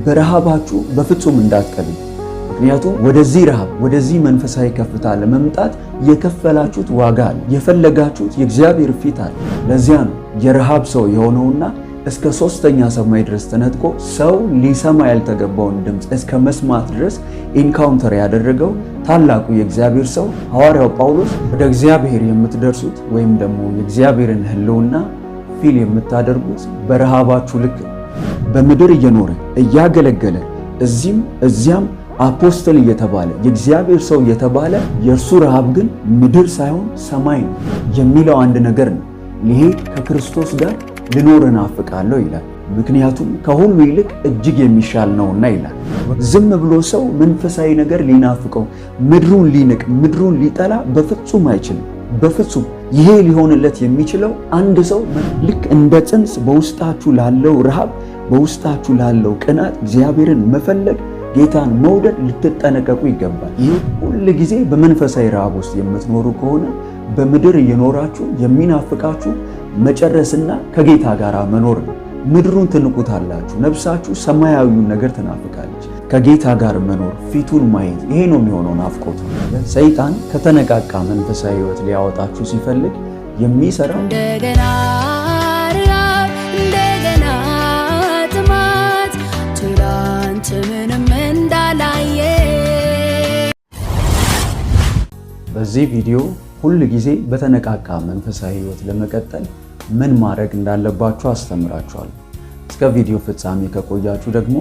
በረሃባችሁ በፍጹም እንዳትቀልዱ። ምክንያቱም ወደዚህ ረሃብ ወደዚህ መንፈሳዊ ከፍታ ለመምጣት የከፈላችሁት ዋጋ አለ፣ የፈለጋችሁት የእግዚአብሔር ፊት አለ። ለዚያ ነው የረሃብ ሰው የሆነውና እስከ 3ኛ ሰማይ ድረስ ተነጥቆ ሰው ሊሰማ ያልተገባውን ድምፅ እስከ መስማት ድረስ ኢንካውንተር ያደረገው ታላቁ የእግዚአብሔር ሰው ሐዋርያው ጳውሎስ ወደ እግዚአብሔር የምትደርሱት ወይም ደግሞ የእግዚአብሔርን ሕልውና ፊል የምታደርጉት በረሃባችሁ ልክ ነው። በምድር እየኖረ እያገለገለ እዚህም እዚያም አፖስትል እየተባለ የእግዚአብሔር ሰው እየተባለ የእርሱ ረሃብ ግን ምድር ሳይሆን ሰማይ ነው የሚለው አንድ ነገር ነው። ይሄ ከክርስቶስ ጋር ልኖር እናፍቃለሁ ይላል። ምክንያቱም ከሁሉ ይልቅ እጅግ የሚሻል ነውና ይላል። ዝም ብሎ ሰው መንፈሳዊ ነገር ሊናፍቀው ምድሩን ሊንቅ ምድሩን ሊጠላ በፍጹም አይችልም። በፍጹም ይሄ ሊሆንለት የሚችለው አንድ ሰው ልክ እንደ ጽንስ በውስጣችሁ ላለው ረሃብ በውስጣችሁ ላለው ቅናት እግዚአብሔርን መፈለግ ጌታን መውደድ ልትጠነቀቁ ይገባል። ይህ ሁል ጊዜ በመንፈሳዊ ረሃብ ውስጥ የምትኖሩ ከሆነ በምድር እየኖራችሁ የሚናፍቃችሁ መጨረስና ከጌታ ጋር መኖር ነው። ምድሩን ትንቁታላችሁ፣ ነፍሳችሁ ሰማያዊውን ነገር ትናፍቃለች። ከጌታ ጋር መኖር ፊቱን ማየት ይሄ ነው የሚሆነው ናፍቆት። ሰይጣን ከተነቃቃ መንፈሳዊ ሕይወት ሊያወጣችሁ ሲፈልግ የሚሰራው እንደገና ጥማት ትላንት ምንም እንዳላየ። በዚህ ቪዲዮ ሁል ጊዜ በተነቃቃ መንፈሳዊ ሕይወት ለመቀጠል ምን ማድረግ እንዳለባችሁ አስተምራችኋለሁ። እስከ ቪዲዮ ፍጻሜ ከቆያችሁ ደግሞ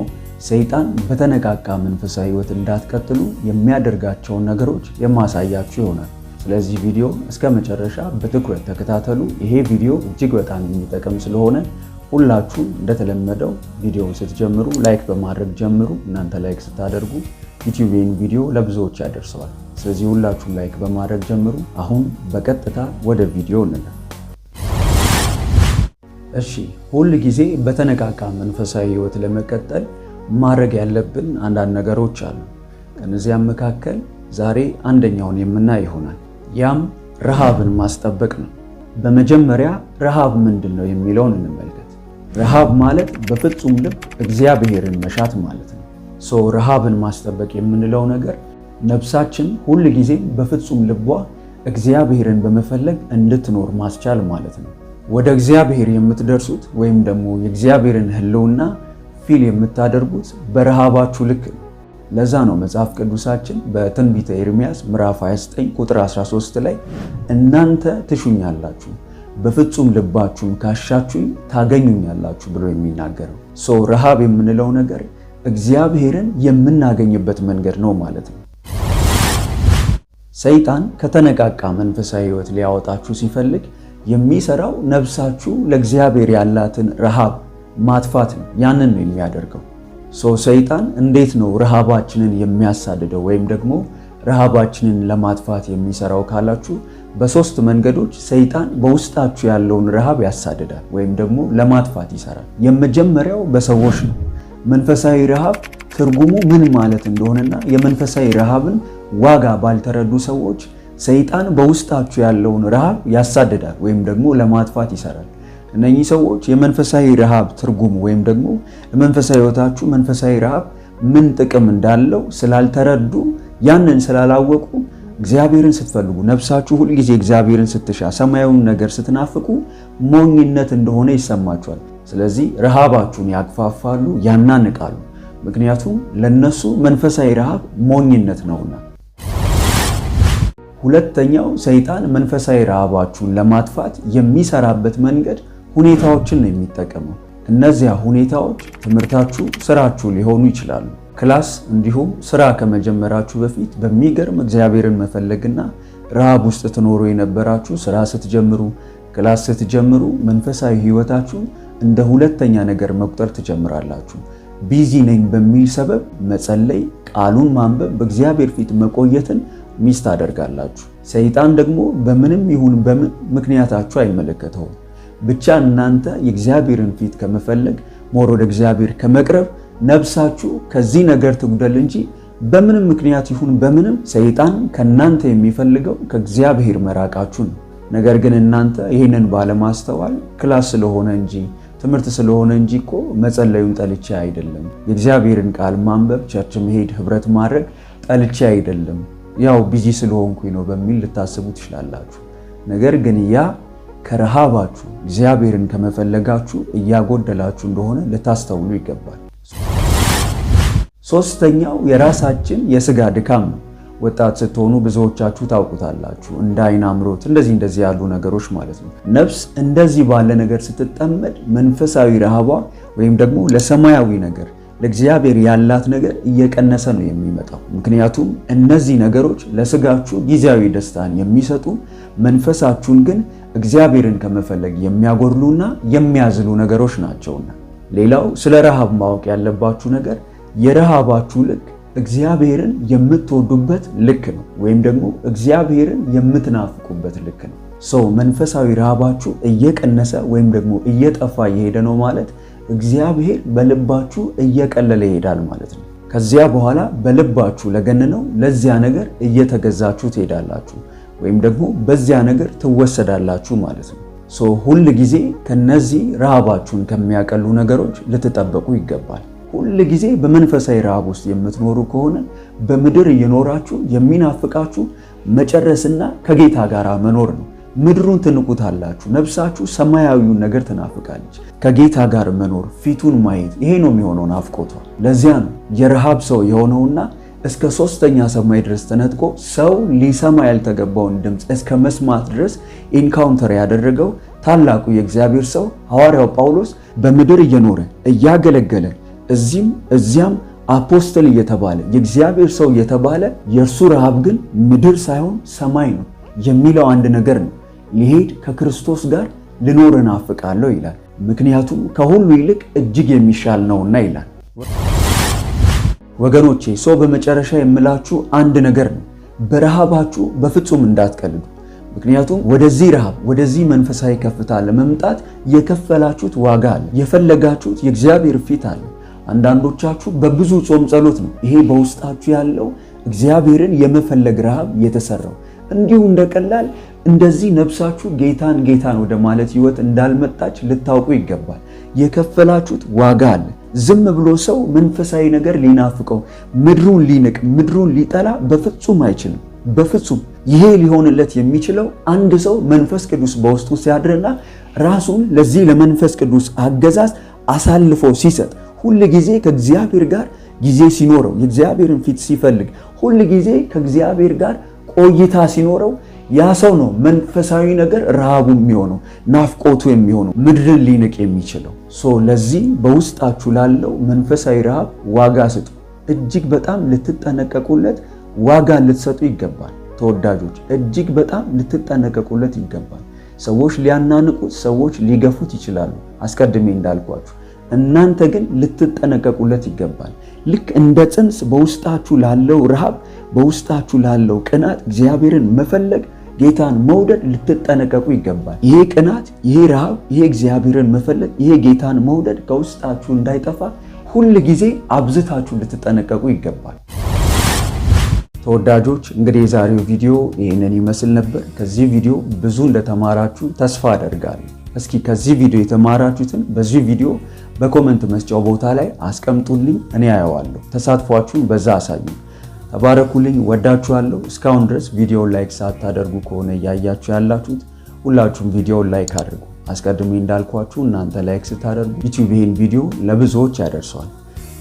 ሰይጣን በተነቃቃ መንፈሳዊ ሕይወት እንዳትቀጥሉ የሚያደርጋቸውን ነገሮች የማሳያችሁ ይሆናል። ስለዚህ ቪዲዮ እስከ መጨረሻ በትኩረት ተከታተሉ። ይሄ ቪዲዮ እጅግ በጣም የሚጠቅም ስለሆነ ሁላችሁም እንደተለመደው ቪዲዮውን ስትጀምሩ ላይክ በማድረግ ጀምሩ። እናንተ ላይክ ስታደርጉ ዩቲዩብ ይህን ቪዲዮ ለብዙዎች ያደርሰዋል። ስለዚህ ሁላችሁም ላይክ በማድረግ ጀምሩ። አሁን በቀጥታ ወደ ቪዲዮ እንለፍ። እሺ፣ ሁል ጊዜ በተነቃቃ መንፈሳዊ ሕይወት ለመቀጠል ማድረግ ያለብን አንዳንድ ነገሮች አሉ። ከነዚያም መካከል ዛሬ አንደኛውን የምናይ ይሆናል። ያም ረሃብን ማስጠበቅ ነው። በመጀመሪያ ረሃብ ምንድን ነው የሚለውን እንመልከት። ረሃብ ማለት በፍጹም ልብ እግዚአብሔርን መሻት ማለት ነው። ረሃብን ማስጠበቅ የምንለው ነገር ነፍሳችን ሁል ጊዜም በፍጹም ልቧ እግዚአብሔርን በመፈለግ እንድትኖር ማስቻል ማለት ነው። ወደ እግዚአብሔር የምትደርሱት ወይም ደግሞ የእግዚአብሔርን ሕልውና ፊል የምታደርጉት በረሃባችሁ ልክ ነው። ለዛ ነው መጽሐፍ ቅዱሳችን በትንቢተ ኤርምያስ ምዕራፍ 29 ቁጥር 13 ላይ እናንተ ትሹኛላችሁ በፍጹም ልባችሁም ካሻችሁኝ ታገኙኛላችሁ ብሎ የሚናገረው። ረሃብ የምንለው ነገር እግዚአብሔርን የምናገኝበት መንገድ ነው ማለት ነው። ሰይጣን ከተነቃቃ መንፈሳዊ ሕይወት ሊያወጣችሁ ሲፈልግ የሚሰራው ነፍሳችሁ ለእግዚአብሔር ያላትን ረሃብ ማጥፋት ነው። ያንን ነው የሚያደርገው። ሰይጣን እንዴት ነው ረሃባችንን የሚያሳድደው ወይም ደግሞ ረሃባችንን ለማጥፋት የሚሰራው ካላችሁ በ3 መንገዶች ሰይጣን በውስጣችሁ ያለውን ረሃብ ያሳድዳል ወይም ደግሞ ለማጥፋት ይሰራል። የመጀመሪያው በሰዎች ነው። መንፈሳዊ ረሃብ ትርጉሙ ምን ማለት እንደሆነና የመንፈሳዊ ረሃብን ዋጋ ባልተረዱ ሰዎች ሰይጣን በውስጣችሁ ያለውን ረሃብ ያሳድዳል ወይም ደግሞ ለማጥፋት ይሰራል። እነኚህ ሰዎች የመንፈሳዊ ረሃብ ትርጉሙ ወይም ደግሞ ለመንፈሳዊ ሕይወታችሁ መንፈሳዊ ረሃብ ምን ጥቅም እንዳለው ስላልተረዱ ያንን ስላላወቁ እግዚአብሔርን ስትፈልጉ ነፍሳችሁ ሁል ጊዜ እግዚአብሔርን ስትሻ ሰማያዊውን ነገር ስትናፍቁ ሞኝነት እንደሆነ ይሰማችኋል። ስለዚህ ረሃባችሁን ያክፋፋሉ፣ ያናንቃሉ። ምክንያቱም ለነሱ መንፈሳዊ ረሃብ ሞኝነት ነውና። ሁለተኛው ሰይጣን መንፈሳዊ ረሃባችሁን ለማጥፋት የሚሰራበት መንገድ ሁኔታዎችን ነው የሚጠቀመው። እነዚያ ሁኔታዎች ትምህርታችሁ፣ ስራችሁ ሊሆኑ ይችላሉ። ክላስ እንዲሁም ስራ ከመጀመራችሁ በፊት በሚገርም እግዚአብሔርን መፈለግና ረሃብ ውስጥ ትኖሩ የነበራችሁ ስራ ስትጀምሩ፣ ክላስ ስትጀምሩ መንፈሳዊ ሕይወታችሁ እንደ ሁለተኛ ነገር መቁጠር ትጀምራላችሁ። ቢዚ ነኝ በሚል ሰበብ መጸለይ፣ ቃሉን ማንበብ፣ በእግዚአብሔር ፊት መቆየትን ሚስ ታደርጋላችሁ። ሰይጣን ደግሞ በምንም ይሁን በምን ምክንያታችሁ አይመለከተውም። ብቻ እናንተ የእግዚአብሔርን ፊት ከመፈለግ ሞር ወደ እግዚአብሔር ከመቅረብ ነፍሳችሁ ከዚህ ነገር ትጉደል እንጂ በምንም ምክንያት ይሁን በምንም ሰይጣን ከናንተ የሚፈልገው ከእግዚአብሔር መራቃችሁ ነው። ነገር ግን እናንተ ይህንን ባለማስተዋል ክላስ ስለሆነ እንጂ ትምህርት ስለሆነ እንጂ እኮ መጸለዩን ጠልቼ አይደለም። የእግዚአብሔርን ቃል ማንበብ፣ ቸርች መሄድ፣ ህብረት ማድረግ ጠልቼ አይደለም፣ ያው ቢዚ ስለሆንኩኝ ነው በሚል ልታስቡ ትችላላችሁ። ነገር ግን ያ ከረሃባችሁ እግዚአብሔርን ከመፈለጋችሁ እያጎደላችሁ እንደሆነ ልታስተውሉ ይገባል። ሶስተኛው የራሳችን የስጋ ድካም ነው። ወጣት ስትሆኑ ብዙዎቻችሁ ታውቁታላችሁ። እንደ አይን አምሮት እንደዚህ ያሉ ነገሮች ማለት ነው። ነፍስ እንደዚህ ባለ ነገር ስትጠመድ መንፈሳዊ ረሃቧ ወይም ደግሞ ለሰማያዊ ነገር ለእግዚአብሔር ያላት ነገር እየቀነሰ ነው የሚመጣው። ምክንያቱም እነዚህ ነገሮች ለስጋችሁ ጊዜያዊ ደስታን የሚሰጡ መንፈሳችሁን ግን እግዚአብሔርን ከመፈለግ የሚያጎድሉና የሚያዝሉ ነገሮች ናቸውና። ሌላው ስለ ረሃብ ማወቅ ያለባችሁ ነገር የረሃባችሁ ልክ እግዚአብሔርን የምትወዱበት ልክ ነው፣ ወይም ደግሞ እግዚአብሔርን የምትናፍቁበት ልክ ነው። መንፈሳዊ ረሃባችሁ እየቀነሰ ወይም ደግሞ እየጠፋ እየሄደ ነው ማለት እግዚአብሔር በልባችሁ እየቀለለ ይሄዳል ማለት ነው። ከዚያ በኋላ በልባችሁ ለገነነው ለዚያ ነገር እየተገዛችሁ ትሄዳላችሁ ወይም ደግሞ በዚያ ነገር ትወሰዳላችሁ ማለት ነው። ሁል ጊዜ ከነዚህ ረሃባችሁን ከሚያቀሉ ነገሮች ልትጠበቁ ይገባል። ሁል ጊዜ በመንፈሳዊ ረሃብ ውስጥ የምትኖሩ ከሆነ በምድር እየኖራችሁ የሚናፍቃችሁ መጨረስና ከጌታ ጋር መኖር ነው። ምድሩን ትንቁታላችሁ፣ ነፍሳችሁ ሰማያዊውን ነገር ትናፍቃለች። ከጌታ ጋር መኖር፣ ፊቱን ማየት፣ ይሄ ነው የሚሆነው ናፍቆቷ። ለዚያ ነው የረሃብ ሰው የሆነውና እስከ 3ኛ ሰማይ ድረስ ተነጥቆ ሰው ሊሰማ ያልተገባውን ድምፅ እስከ መስማት ድረስ ኢንካውንተር ያደረገው ታላቁ የእግዚአብሔር ሰው ሐዋርያው ጳውሎስ በምድር እየኖረ እያገለገለ እዚህም እዚያም አፖስትል እየተባለ የእግዚአብሔር ሰው እየተባለ የእርሱ ረሃብ ግን ምድር ሳይሆን ሰማይ ነው የሚለው አንድ ነገር ነው። ሊሄድ ከክርስቶስ ጋር ልኖር እናፍቃለሁ ይላል። ምክንያቱም ከሁሉ ይልቅ እጅግ የሚሻል ነውና ይላል። ወገኖቼ በመጨረሻ የምላችሁ አንድ ነገር ነው። በረሃባችሁ በፍጹም እንዳትቀልዱ። ምክንያቱም ወደዚህ ረሃብ ወደዚህ መንፈሳዊ ከፍታ ለመምጣት የከፈላችሁት ዋጋ አለ፣ የፈለጋችሁት የእግዚአብሔር ፊት አለ። አንዳንዶቻችሁ በብዙ ጾም ጸሎት ነው ይሄ በውስጣችሁ ያለው እግዚአብሔርን የመፈለግ ረሃብ የተሰራው። እንዲሁ እንደቀላል እንደዚህ ነፍሳችሁ ጌታን ወደ ማለት ህይወት እንዳልመጣች ልታውቁ ይገባል። የከፈላችሁት ዋጋ አለ። ዝም ብሎ ሰው መንፈሳዊ ነገር ሊናፍቀው ምድሩን ሊንቅ ምድሩን ሊጠላ በፍጹም አይችልም። በፍጹም ይሄ ሊሆንለት የሚችለው አንድ ሰው መንፈስ ቅዱስ በውስጡ ሲያድርና ራሱን ለዚህ ለመንፈስ ቅዱስ አገዛዝ አሳልፎ ሲሰጥ፣ ሁል ጊዜ ከእግዚአብሔር ጋር ጊዜ ሲኖረው፣ የእግዚአብሔርን ፊት ሲፈልግ፣ ሁል ጊዜ ከእግዚአብሔር ጋር ቆይታ ሲኖረው ያ ሰው ነው መንፈሳዊ ነገር ረሃቡ የሚሆነው ናፍቆቱ የሚሆነው ምድርን ሊንቅ የሚችለው። ለዚህ በውስጣችሁ ላለው መንፈሳዊ ረሃብ ዋጋ ስጡ። እጅግ በጣም ልትጠነቀቁለት ዋጋ ልትሰጡ ይገባል። ተወዳጆች እጅግ በጣም ልትጠነቀቁለት ይገባል። ሰዎች ሊያናንቁት፣ ሰዎች ሊገፉት ይችላሉ አስቀድሜ እንዳልኳችሁ። እናንተ ግን ልትጠነቀቁለት ይገባል። ልክ እንደ ጽንስ በውስጣችሁ ላለው ረሃብ በውስጣችሁ ላለው ቅናት እግዚአብሔርን መፈለግ ጌታን መውደድ ልትጠነቀቁ ይገባል። ይሄ ቅናት፣ ይሄ ረሃብ፣ ይሄ እግዚአብሔርን መፈለግ፣ ይሄ ጌታን መውደድ ከውስጣችሁ እንዳይጠፋ ሁል ጊዜ አብዝታችሁ ልትጠነቀቁ ይገባል። ተወዳጆች እንግዲህ የዛሬው ቪዲዮ ይህንን ይመስል ነበር። ከዚህ ቪዲዮ ብዙ እንደተማራችሁ ተስፋ አደርጋለሁ። እስኪ ከዚህ ቪዲዮ የተማራችሁትን በዚህ ቪዲዮ በኮመንት መስጫው ቦታ ላይ አስቀምጡልኝ፣ እኔ አየዋለሁ። ተሳትፏችሁን በዛ አሳዩ። ተባረኩልኝ፣ ወዳችኋለሁ። እስካሁን ድረስ ቪዲዮውን ላይክ ሳታደርጉ ከሆነ እያያችሁ ያላችሁት ሁላችሁም ቪዲዮውን ላይክ አድርጉ። አስቀድሜ እንዳልኳችሁ እናንተ ላይክ ስታደርጉ ዩቲዩብ ይህን ቪዲዮ ለብዙዎች ያደርሰዋል።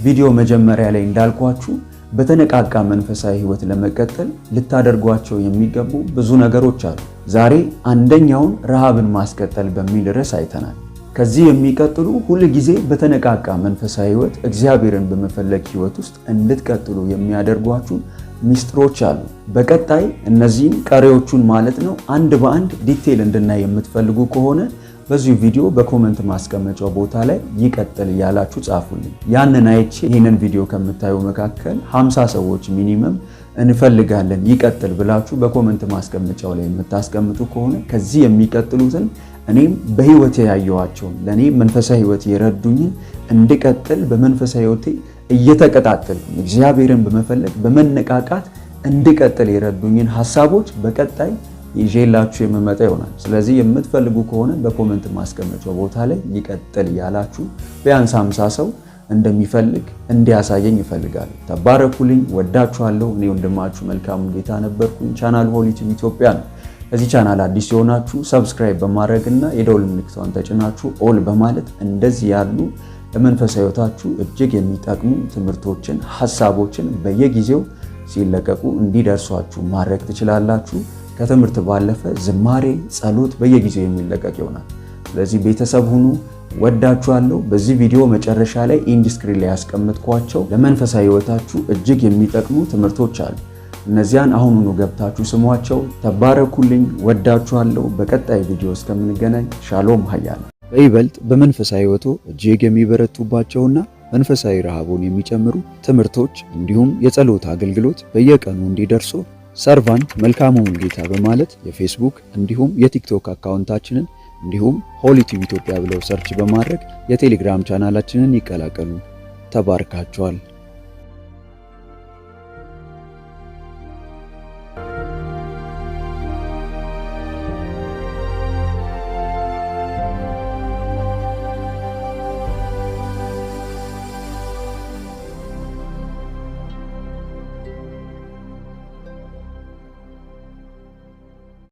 ቪዲዮ መጀመሪያ ላይ እንዳልኳችሁ በተነቃቃ መንፈሳዊ ህይወት ለመቀጠል ልታደርጓቸው የሚገቡ ብዙ ነገሮች አሉ። ዛሬ አንደኛውን ረሃብን ማስቀጠል በሚል ርዕስ አይተናል። ከዚህ የሚቀጥሉ ሁል ጊዜ በተነቃቃ መንፈሳዊ ህይወት እግዚአብሔርን በመፈለግ ህይወት ውስጥ እንድትቀጥሉ የሚያደርጓችሁ ሚስጥሮች አሉ። በቀጣይ እነዚህን ቀሪዎቹን ማለት ነው አንድ በአንድ ዲቴል እንድናይ የምትፈልጉ ከሆነ በዚህ ቪዲዮ በኮመንት ማስቀመጫው ቦታ ላይ ይቀጥል ያላችሁ ጻፉልኝ። ያንን አይቼ ይህንን ቪዲዮ ከምታዩ መካከል 50 ሰዎች ሚኒመም እንፈልጋለን ይቀጥል ብላችሁ በኮመንት ማስቀመጫው ላይ የምታስቀምጡ ከሆነ ከዚህ የሚቀጥሉትን እኔም በህይወቴ ያየኋቸውን ለኔ መንፈሳዊ ህይወት የረዱኝን እንድቀጥል በመንፈሳዊ ህይወቴ እየተቀጣጠልኩ እግዚአብሔርን በመፈለግ በመነቃቃት እንድቀጥል የረዱኝን ሐሳቦች በቀጣይ ይዤላችሁ የምመጣ ይሆናል። ስለዚህ የምትፈልጉ ከሆነ በኮሜንት ማስቀመጫው ቦታ ላይ ይቀጥል ያላችሁ ቢያንስ 50 ሰው እንደሚፈልግ እንዲያሳየኝ ይፈልጋል። ተባረኩልኝ፣ ወዳችኋለሁ። እኔ ወንድማችሁ መልካሙ ጌታ ነበርኩኝ። ቻናል ሆሊ ቲዩብ ኢትዮጵያ ነው። እዚህ ቻናል አዲስ የሆናችሁ ሰብስክራይብ በማድረግና የደውል ምልክቷን ተጭናችሁ ኦል በማለት እንደዚህ ያሉ ለመንፈሳዊ ሕይወታችሁ እጅግ የሚጠቅሙ ትምህርቶችን፣ ሐሳቦችን በየጊዜው ሲለቀቁ እንዲደርሷችሁ ማድረግ ትችላላችሁ። ከትምህርት ባለፈ ዝማሬ፣ ጸሎት በየጊዜው የሚለቀቅ ይሆናል። ስለዚህ ቤተሰብ ሁኑ። ወዳችኋለሁ። በዚህ ቪዲዮ መጨረሻ ላይ ኢንድ ስክሪን ላይ ያስቀምጥኳቸው ለመንፈሳዊ ሕይወታችሁ እጅግ የሚጠቅሙ ትምህርቶች አሉ። እነዚያን አሁኑኑ ገብታችሁ ስሟቸው። ተባረኩልኝ፣ ወዳችኋለሁ። በቀጣይ ቪዲዮ እስከምንገናኝ ሻሎም ሀያል። በይበልጥ በመንፈሳዊ ሕይወቶ እጅግ የሚበረቱባቸውና መንፈሳዊ ረሃቡን የሚጨምሩ ትምህርቶች እንዲሁም የጸሎት አገልግሎት በየቀኑ እንዲደርሱ ሰርቫንት መልካሙ ሙሉጌታ በማለት የፌስቡክ እንዲሁም የቲክቶክ አካውንታችንን እንዲሁም ሆሊ ቲዩብ ኢትዮጵያ ብለው ሰርች በማድረግ የቴሌግራም ቻናላችንን ይቀላቀሉ። ተባርካችኋል።